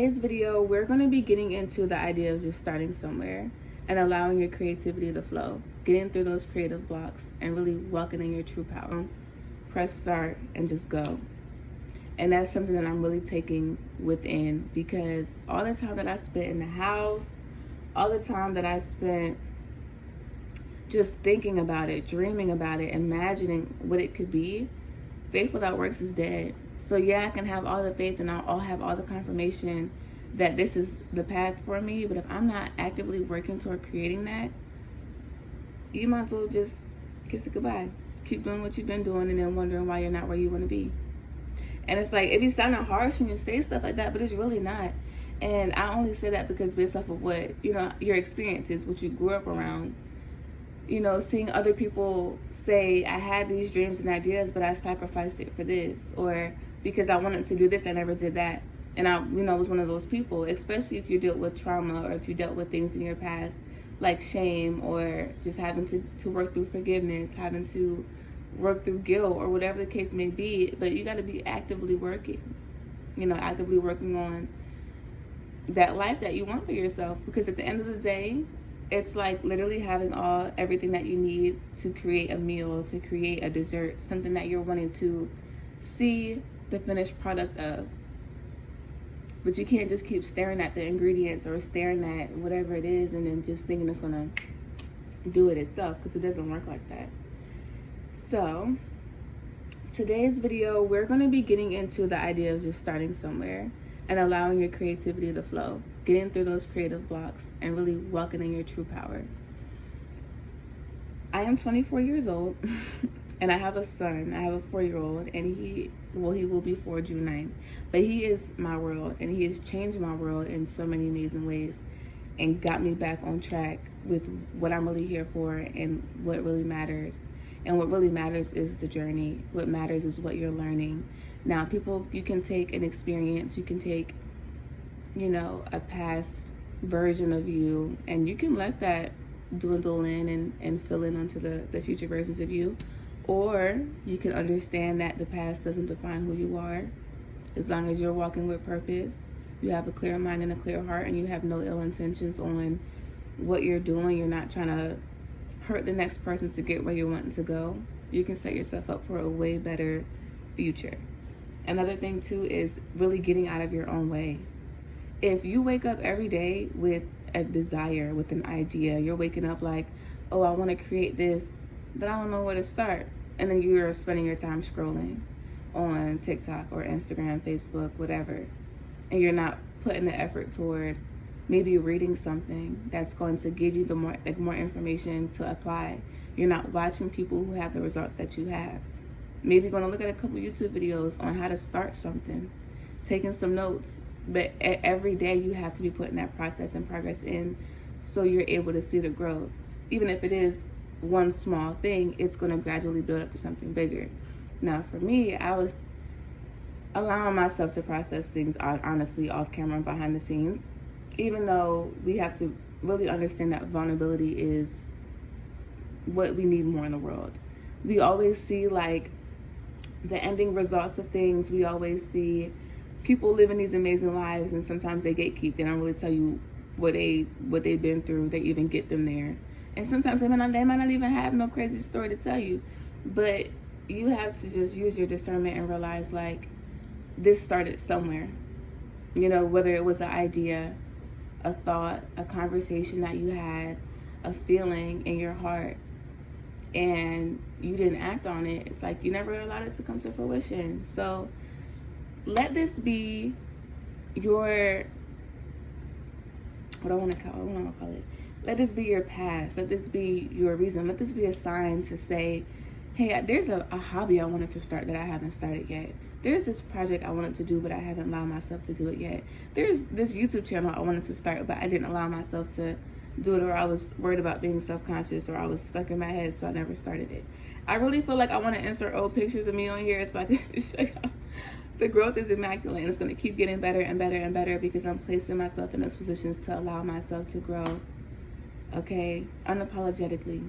Today's video, we're going to be getting into the idea of just starting somewhere and allowing your creativity to flow, getting through those creative blocks and really welcoming your true power. Press start and just go. And that's something that I'm really taking within, because all the time that I spent in the house, all the time that I spent just thinking about it, dreaming about it, imagining what it could be, faith without works is dead. So yeah, I can have all the faith and I'll have all the confirmation that this is the path for me, but if I'm not actively working toward creating that, you might as well just kiss it goodbye. Keep doing what you've been doing and then wondering why you're not where you want to be. And it's like, it be sounding harsh when you say stuff like that, but it's really not. And I only say that because based off of what, your experiences, what you grew up around, seeing other people say, I had these dreams and ideas, but I sacrificed it for this, or because I wanted to do this, I never did that. And I, was one of those people, especially if you dealt with trauma or if you dealt with things in your past, like shame, or just having to work through forgiveness, having to work through guilt, or whatever the case may be. But you got to be actively working, actively working on that life that you want for yourself. Because at the end of the day, it's like literally having everything that you need to create a meal, to create a dessert, something that you're wanting to see the finished product of. But you can't just keep staring at the ingredients or staring at whatever it is and then just thinking it's gonna do it itself, because it doesn't work like that. So today's video, we're gonna be getting into the idea of just starting somewhere and allowing your creativity to flow, getting through those creative blocks and really welcoming your true power. I am 24 years old and I have a son. I have a 4-year-old, and he will be 4 June 9th. But he is my world, and he has changed my world in so many amazing ways and got me back on track with what I'm really here for and what really matters. And what really matters is the journey. What matters is what you're learning. Now, you can take an experience, you can take, a past version of you, and you can let that dwindle in and fill in onto the future versions of you. Or you can understand that the past doesn't define who you are. As long as you're walking with purpose, you have a clear mind and a clear heart, and you have no ill intentions on what you're doing. You're not trying to hurt the next person to get where you're wanting to go. You can set yourself up for a way better future. Another thing too is really getting out of your own way. If you wake up every day with a desire, with an idea, you're waking up like, oh, I want to create this, but I don't know where to start. And then you're spending your time scrolling on TikTok or Instagram, Facebook, whatever. And you're not putting the effort toward maybe reading something that's going to give you more information to apply. You're not watching people who have the results that you have. Maybe you're going to look at a couple YouTube videos on how to start something, taking some notes. But every day you have to be putting that process and progress in, so you're able to see the growth. Even if it is one small thing, it's going to gradually build up to something bigger. Now, for me, I was allowing myself to process things honestly off camera and behind the scenes, even though we have to really understand that vulnerability is what we need more in the world. We always see like the ending results of things. We always see people living these amazing lives, and sometimes they gatekeep. They don't really tell you what they've been through. They even get them there. And sometimes they might not even have no crazy story to tell you. But you have to just use your discernment and realize, like, this started somewhere. Whether it was an idea, a thought, a conversation that you had, a feeling in your heart, and you didn't act on it. It's like you never allowed it to come to fruition. So let this be your, what do I want to call it? Let this be your past. Let this be your reason. Let this be a sign to say, hey, there's a hobby I wanted to start that I haven't started yet. There's this project I wanted to do, but I haven't allowed myself to do it yet. There's this YouTube channel I wanted to start, but I didn't allow myself to do it, or I was worried about being self-conscious, or I was stuck in my head, so I never started it. I really feel like I want to insert old pictures of me on here so I can show y'all. The growth is immaculate, and it's going to keep getting better and better and better, because I'm placing myself in those positions to allow myself to grow. Okay, unapologetically.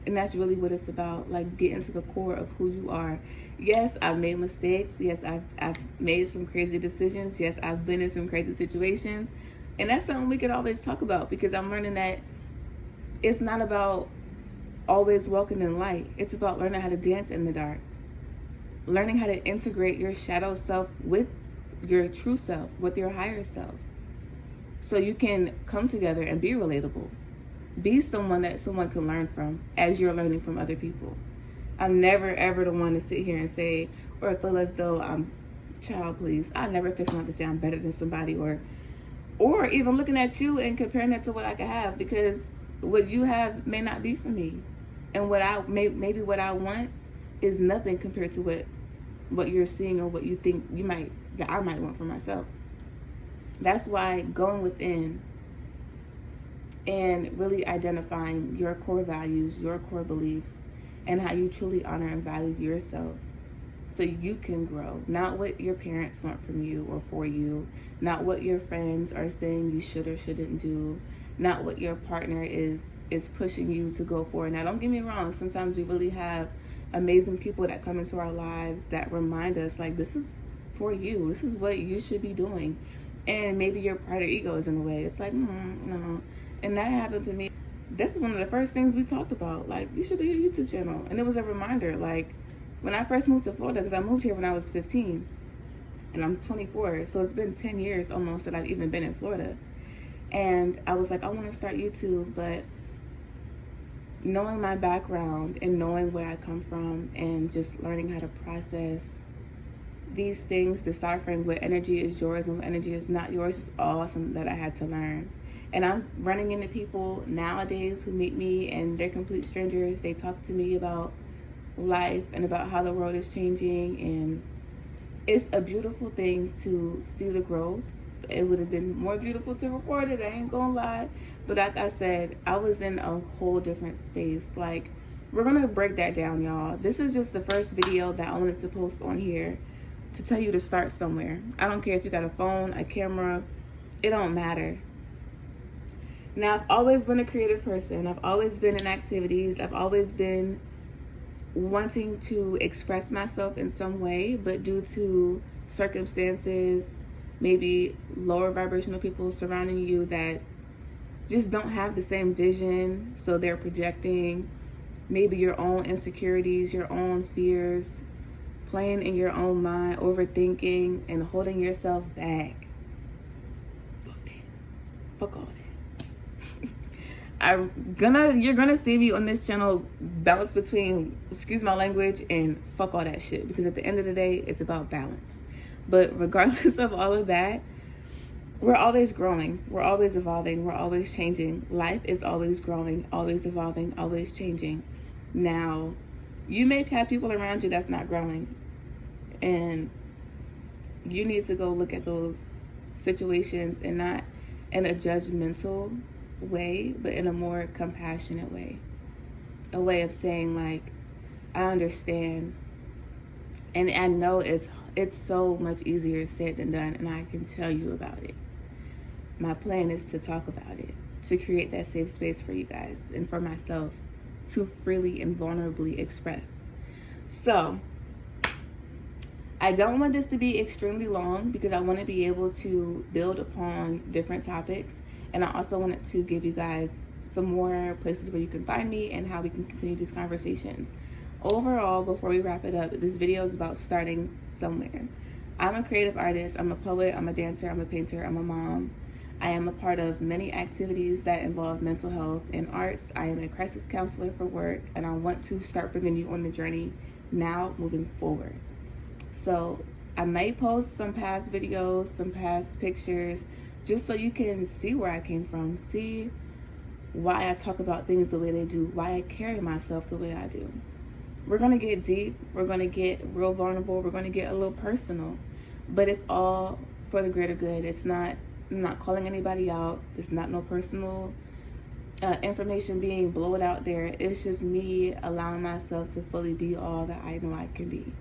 And that's really what it's about, like getting to the core of who you are. Yes, I've made mistakes. Yes, I've made some crazy decisions. Yes, I've been in some crazy situations. And that's something we could always talk about, because I'm learning that it's not about always walking in light. It's about learning how to dance in the dark. Learning how to integrate your shadow self with your true self, with your higher self. So you can come together and be relatable. Be someone that someone can learn from as you're learning from other people. I'm never ever the one to sit here and say, or feel as though I'm, child, please. I never feel something to say I'm better than somebody, or even looking at you and comparing that to what I could have, because what you have may not be for me. And what maybe what I want is nothing compared to what you're seeing or what you think that I might want for myself. That's why going within and really identifying your core values, your core beliefs, and how you truly honor and value yourself so you can grow. Not what your parents want from you or for you, not what your friends are saying you should or shouldn't do, not what your partner is pushing you to go for. Now, don't get me wrong, sometimes we really have amazing people that come into our lives that remind us, like, this is for you, this is what you should be doing. And maybe your pride or ego is in the way. It's like, no. And that happened to me. This was one of the first things we talked about. Like, you should do your YouTube channel. And it was a reminder. Like, when I first moved to Florida, because I moved here when I was 15, and I'm 24. So it's been 10 years almost that I've even been in Florida. And I was like, I want to start YouTube. But knowing my background and knowing where I come from and just learning how to process these things, deciphering what energy is yours and what energy is not yours, is awesome that I had to learn. And I'm running into people nowadays who meet me and they're complete strangers. They talk to me about life and about how the world is changing, and it's a beautiful thing to see the growth. It would have been more beautiful to record it, I ain't gonna lie. But like I said, I was in a whole different space. Like, we're gonna break that down, y'all. This is just the first video that I wanted to post on here to tell you to start somewhere. I don't care if you got a phone, a camera, it don't matter. Now, I've always been a creative person. I've always been in activities. I've always been wanting to express myself in some way, but due to circumstances, maybe lower vibrational people surrounding you that just don't have the same vision, so they're projecting maybe your own insecurities, your own fears, playing in your own mind, overthinking, and holding yourself back. Fuck that. Fuck all that. You're gonna see me on this channel balance between, excuse my language, and fuck all that shit, because at the end of the day, it's about balance. But regardless of all of that, we're always growing, we're always evolving, we're always changing. Life is always growing, always evolving, always changing. Now, you may have people around you that's not growing, and you need to go look at those situations, and not in a judgmental way, but in a more compassionate way. A way of saying, like, I understand, and I know it's so much easier said than done, and I can tell you about it. My plan is to talk about it, to create that safe space for you guys and for myself to freely and vulnerably express. So I don't want this to be extremely long, because I want to be able to build upon different topics. And I also wanted to give you guys some more places where you can find me and how we can continue these conversations. Overall, before we wrap it up, this video is about starting somewhere. I'm a creative artist. I'm a poet. I'm a dancer. I'm a painter. I'm a mom. I am a part of many activities that involve mental health and arts. I am a crisis counselor for work, and I want to start bringing you on the journey now moving forward. So I might post some past videos, some past pictures, just so you can see where I came from, see why I talk about things the way they do, why I carry myself the way I do. We're gonna get deep, we're gonna get real vulnerable, we're gonna get a little personal, but it's all for the greater good. I'm not calling anybody out. There's not no personal information being blown out there. It's just me allowing myself to fully be all that I know I can be.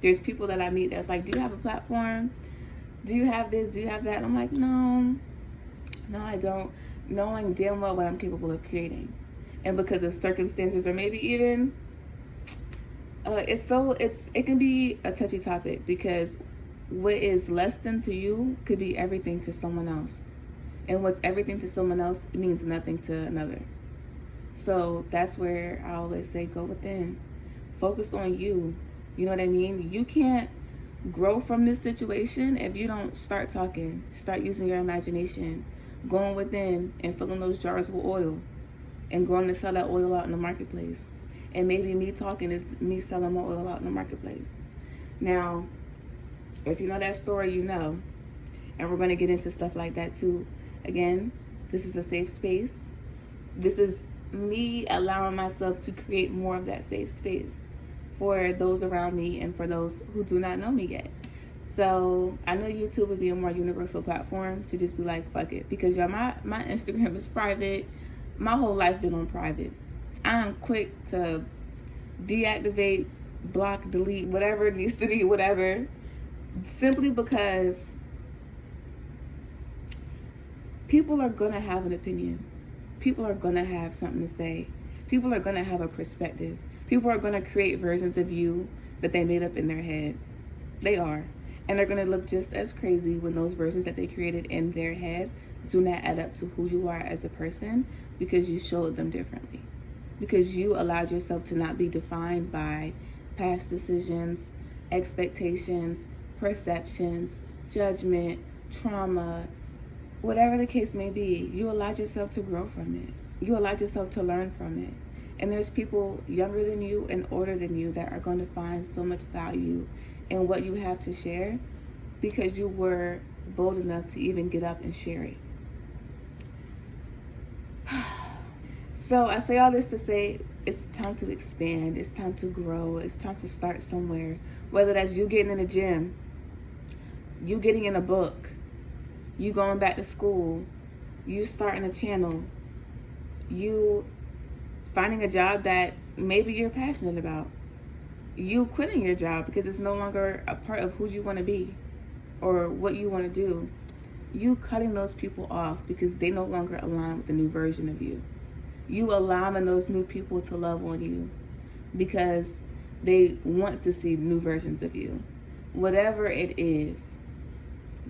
There's people that I meet that's like, do you have a platform? Do you have this? Do you have that? And I'm like, no, I don't. Knowing damn well what I'm capable of creating. and because of circumstances, or maybe even it can be a touchy topic, because what is less than to you could be everything to someone else, and what's everything to someone else means nothing to another. So that's where I always say, go within, focus on you. You know what I mean? You can't grow from this situation if you don't start talking, start using your imagination, going within and filling those jars with oil, and going to sell that oil out in the marketplace. And maybe me talking is me selling my oil out in the marketplace. Now, if you know that story, you know, and we're going to get into stuff like that too. Again, this is a safe space. This is me allowing myself to create more of that safe space for those around me and for those who do not know me yet. So I know YouTube would be a more universal platform to just be like, fuck it. Because y'all, my Instagram is private. My whole life been on private. I'm quick to deactivate, block, delete, whatever needs to be, whatever. Simply because people are gonna have an opinion. People are gonna have something to say. People are gonna have a perspective. People are gonna create versions of you that they made up in their head. They are. And they're gonna look just as crazy when those versions that they created in their head do not add up to who you are as a person, because you showed them differently. Because you allowed yourself to not be defined by past decisions, expectations, perceptions, judgment, trauma, whatever the case may be. You allowed yourself to grow from it. You allowed yourself to learn from it. And there's people younger than you and older than you that are going to find so much value in what you have to share, because you were bold enough to even get up and share it. So I say all this to say, it's time to expand. It's time to grow. It's time to start somewhere. Whether that's you getting in the gym, you getting in a book, you going back to school, you starting a channel, you finding a job that maybe you're passionate about, you quitting your job because it's no longer a part of who you want to be or what you want to do, you cutting those people off because they no longer align with the new version of you, you allowing those new people to love on you because they want to see new versions of you. Whatever it is,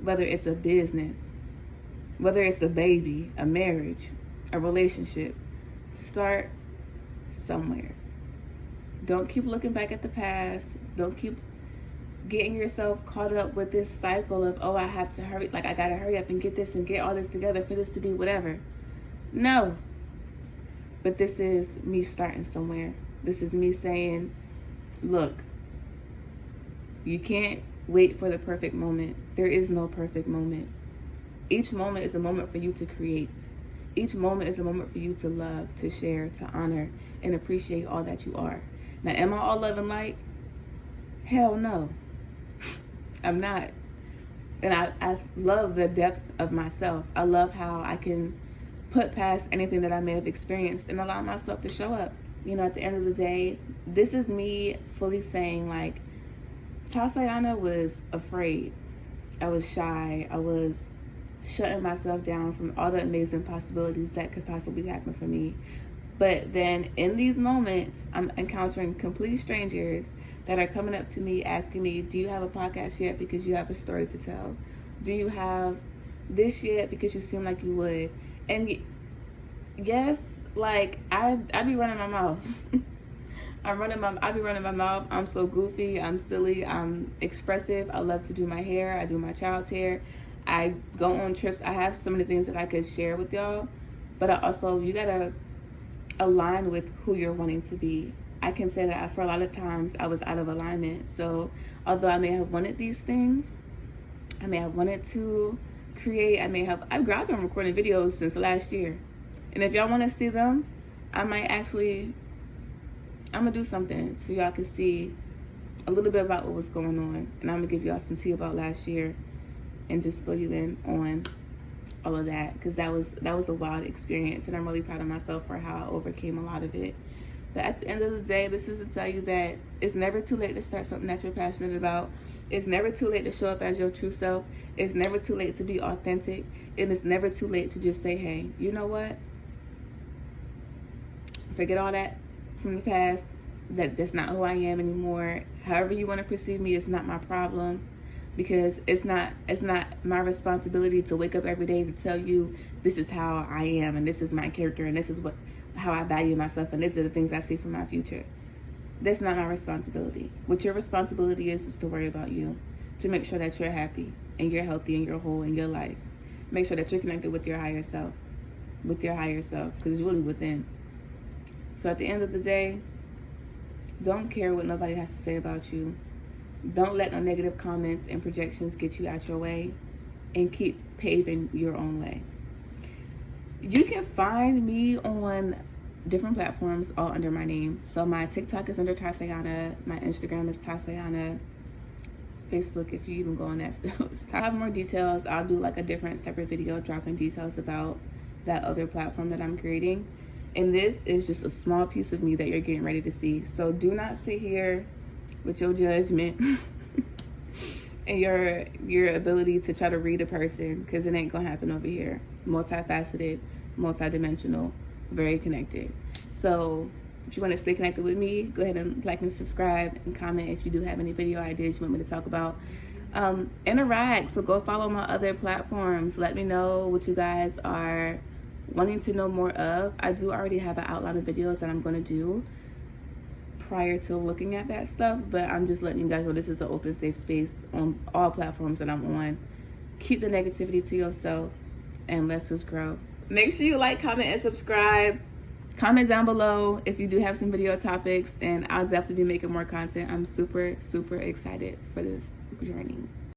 whether it's a business, whether it's a baby, a marriage, a relationship, start somewhere. Don't keep looking back at the past. Don't keep getting yourself caught up with this cycle of, oh, I have to hurry, like I gotta hurry up and get this and get all this together for this to be whatever. No. But this is me starting somewhere. This is me saying, look, you can't wait for the perfect moment. There is no perfect moment. Each moment is a moment for you to create. Each moment is a moment for you to love, to share, to honor, and appreciate all that you are. Now, am I all love and light? Hell no. I'm not. And I love the depth of myself. I love how I can put past anything that I may have experienced and allow myself to show up. You know, at the end of the day, this is me fully saying, like, Tasayana was afraid. I was shy. I was shutting myself down from all the amazing possibilities that could possibly happen for me. But then in these moments, I'm encountering complete strangers that are coming up to me asking me, do you have a podcast yet? Because you have a story to tell. Do you have this yet? Because you seem like you would. And yes, like I be running my mouth. I be running my mouth. I'm so goofy. I'm silly. I'm expressive. I love to do my hair. I do my child's hair. I go on trips. I have so many things that I could share with y'all. But I also, you gotta align with who you're wanting to be. I can say that for a lot of times I was out of alignment. So although I may have wanted these things, I may have wanted to create, I've been recording videos since last year. And if y'all want to see them, I'm gonna do something so y'all can see a little bit about what was going on. And I'm gonna give y'all some tea about last year and just fill you in on all of that, because that was a wild experience, and I'm really proud of myself for how I overcame a lot of it. But at the end of the day, this is to tell you that it's never too late to start something that you're passionate about. It's never too late to show up as your true self. It's never too late to be authentic. And it's never too late to just say, hey, you know what? Forget all that from the past. That's not who I am anymore. However you want to perceive me, it's not my problem, because it's not my responsibility to wake up every day to tell you this is how I am, and this is my character, and this is how I value myself, and these are the things I see for my future. That's not my responsibility. What your responsibility is to worry about you, to make sure that you're happy and you're healthy and you're whole in your life. Make sure that you're connected with your higher self, because it's really within. So at the end of the day, don't care what nobody has to say about you. Don't let no negative comments and projections get you out your way, and keep paving your own way. You can find me on different platforms all under my name. So my TikTok is under Tasyana, my Instagram is Tasyana, Facebook, if you even go on that still. I have more details. I'll do like a different separate video dropping details about that other platform that I'm creating. And this is just a small piece of me that you're getting ready to see. So do not sit here with your judgment and your ability to try to read a person, because it ain't gonna happen over here. Multifaceted, multidimensional, very connected. So if you want to stay connected with me, go ahead and like and subscribe and comment if you do have any video ideas you want me to talk about. Interact, so go follow my other platforms. Let me know what you guys are wanting to know more of. I do already have an outline of videos that I'm going to do prior to looking at that stuff, but I'm just letting you guys know this is an open, safe space on all platforms that I'm on. Keep the negativity to yourself, and let's just grow. Make sure you like, comment, and subscribe. Comment down below if you do have some video topics, and I'll definitely be making more content. I'm super, super excited for this journey.